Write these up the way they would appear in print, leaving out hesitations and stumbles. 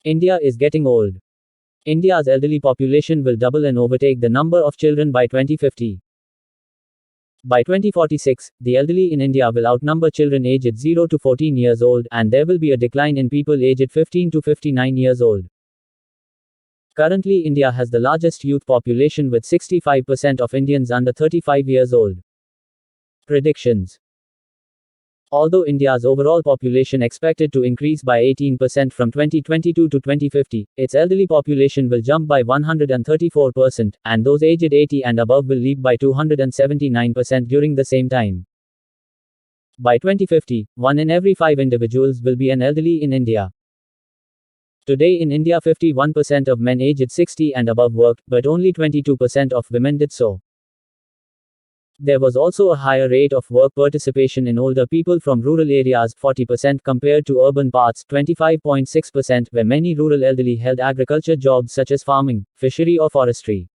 India is getting old. India's elderly population will double and overtake the number of children by 2050. By 2046, the elderly in India will outnumber children aged 0 to 14 years old, and there will be a decline in people aged 15 to 59 years old. Currently, India has the largest youth population with 65% of Indians under 35 years old. Predictions. Although India's overall population expected to increase by 18% from 2022 to 2050, its elderly population will jump by 134%, and those aged 80 and above will leap by 279% during the same time. By 2050, 1 in every 5 individuals will be an elderly in India. Today in India 51% of men aged 60 and above worked, but only 22% of women did so. There was also a higher rate of work participation in older people from rural areas, 40% compared to urban parts, 25.6%, where many rural elderly held agriculture jobs such as farming, fishery or forestry.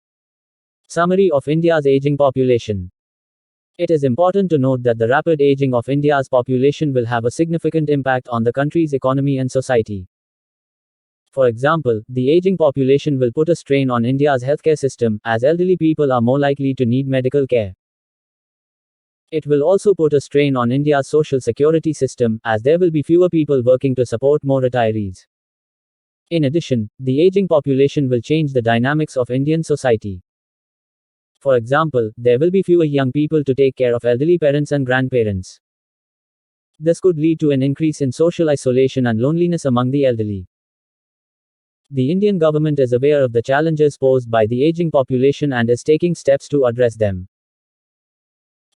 Summary of India's aging population. It is important to note that the rapid aging of India's population will have a significant impact on the country's economy and society. For example, the aging population will put a strain on India's healthcare system, as elderly people are more likely to need medical care. It will also put a strain on India's social security system, as there will be fewer people working to support more retirees. In addition, the aging population will change the dynamics of Indian society. For example, there will be fewer young people to take care of elderly parents and grandparents. This could lead to an increase in social isolation and loneliness among the elderly. The Indian government is aware of the challenges posed by the aging population and is taking steps to address them.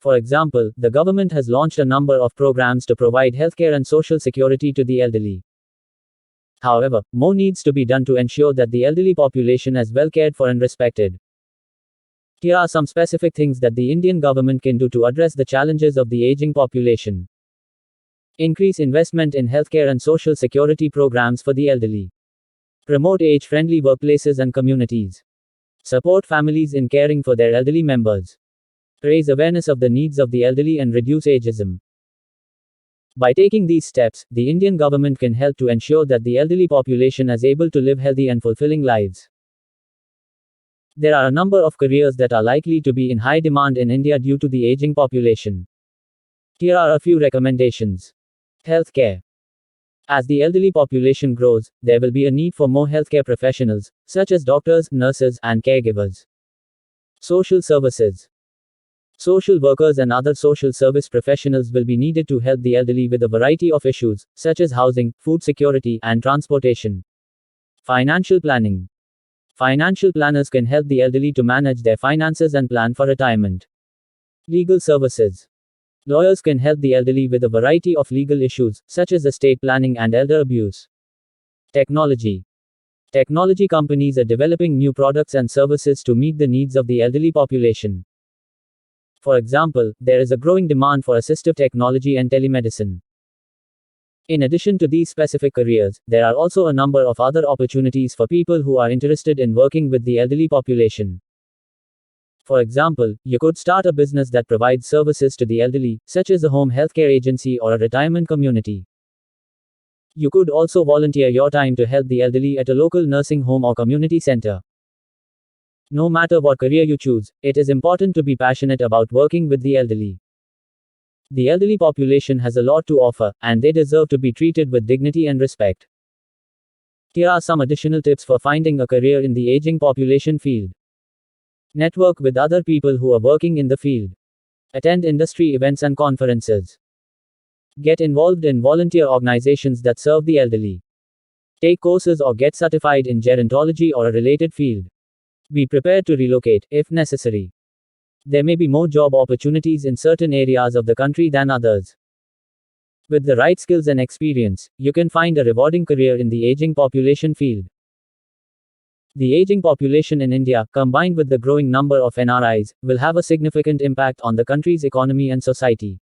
For example, the government has launched a number of programs to provide healthcare and social security to the elderly. However, more needs to be done to ensure that the elderly population is well cared for and respected. Here are some specific things that the Indian government can do to address the challenges of the aging population. Increase investment in healthcare and social security programs for the elderly. Promote age-friendly workplaces and communities. Support families in caring for their elderly members. Raise awareness of the needs of the elderly and reduce ageism. By taking these steps, the Indian government can help to ensure that the elderly population is able to live healthy and fulfilling lives. There are a number of careers that are likely to be in high demand in India due to the aging population. Here are a few recommendations. Healthcare. As the elderly population grows, there will be a need for more healthcare professionals, such as doctors, nurses, and caregivers. Social services. Social workers and other social service professionals will be needed to help the elderly with a variety of issues, such as housing, food security, and transportation. Financial planning. Financial planners can help the elderly to manage their finances and plan for retirement. Legal services. Lawyers can help the elderly with a variety of legal issues, such as estate planning and elder abuse. Technology. Technology companies are developing new products and services to meet the needs of the elderly population. For example, there is a growing demand for assistive technology and telemedicine. In addition to these specific careers, there are also a number of other opportunities for people who are interested in working with the elderly population. For example, you could start a business that provides services to the elderly, such as a home healthcare agency or a retirement community. You could also volunteer your time to help the elderly at a local nursing home or community center. No matter what career you choose, it is important to be passionate about working with the elderly. The elderly population has a lot to offer, and they deserve to be treated with dignity and respect. Here are some additional tips for finding a career in the aging population field. Network with other people who are working in the field. Attend industry events and conferences. Get involved in volunteer organizations that serve the elderly. Take courses or get certified in gerontology or a related field. Be prepared to relocate, if necessary. There may be more job opportunities in certain areas of the country than others. With the right skills and experience, you can find a rewarding career in the aging population field. The aging population in India, combined with the growing number of NRIs, will have a significant impact on the country's economy and society.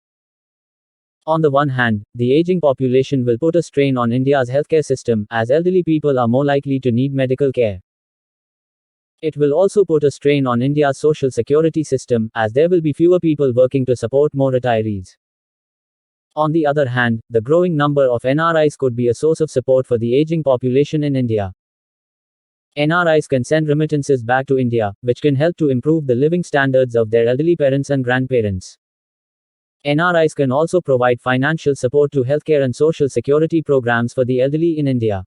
On the one hand, the aging population will put a strain on India's healthcare system, as elderly people are more likely to need medical care. It will also put a strain on India's social security system, as there will be fewer people working to support more retirees. On the other hand, the growing number of NRIs could be a source of support for the aging population in India. NRIs can send remittances back to India, which can help to improve the living standards of their elderly parents and grandparents. NRIs can also provide financial support to healthcare and social security programs for the elderly in India.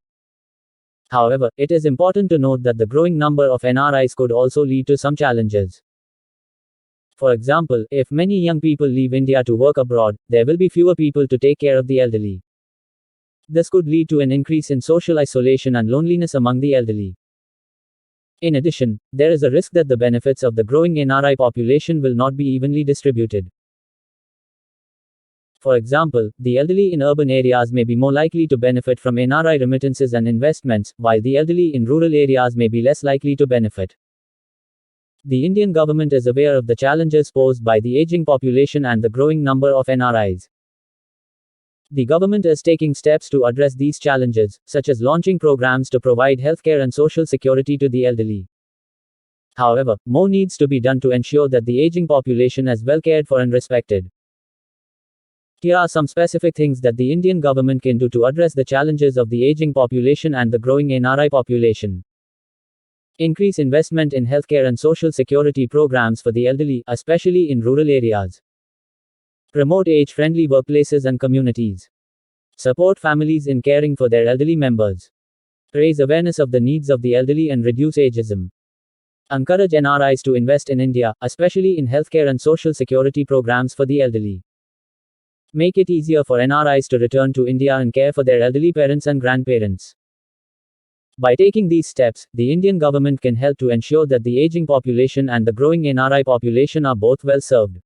However, it is important to note that the growing number of NRIs could also lead to some challenges. For example, if many young people leave India to work abroad, there will be fewer people to take care of the elderly. This could lead to an increase in social isolation and loneliness among the elderly. In addition, there is a risk that the benefits of the growing NRI population will not be evenly distributed. For example, the elderly in urban areas may be more likely to benefit from NRI remittances and investments, while the elderly in rural areas may be less likely to benefit. The Indian government is aware of the challenges posed by the aging population and the growing number of NRIs. The government is taking steps to address these challenges, such as launching programs to provide healthcare and social security to the elderly. However, more needs to be done to ensure that the aging population is well cared for and respected. Here are some specific things that the Indian government can do to address the challenges of the aging population and the growing NRI population. Increase investment in healthcare and social security programs for the elderly, especially in rural areas. Promote age-friendly workplaces and communities. Support families in caring for their elderly members. Raise awareness of the needs of the elderly and reduce ageism. Encourage NRIs to invest in India, especially in healthcare and social security programs for the elderly. Make it easier for NRIs to return to India and care for their elderly parents and grandparents. By taking these steps, the Indian government can help to ensure that the aging population and the growing NRI population are both well served.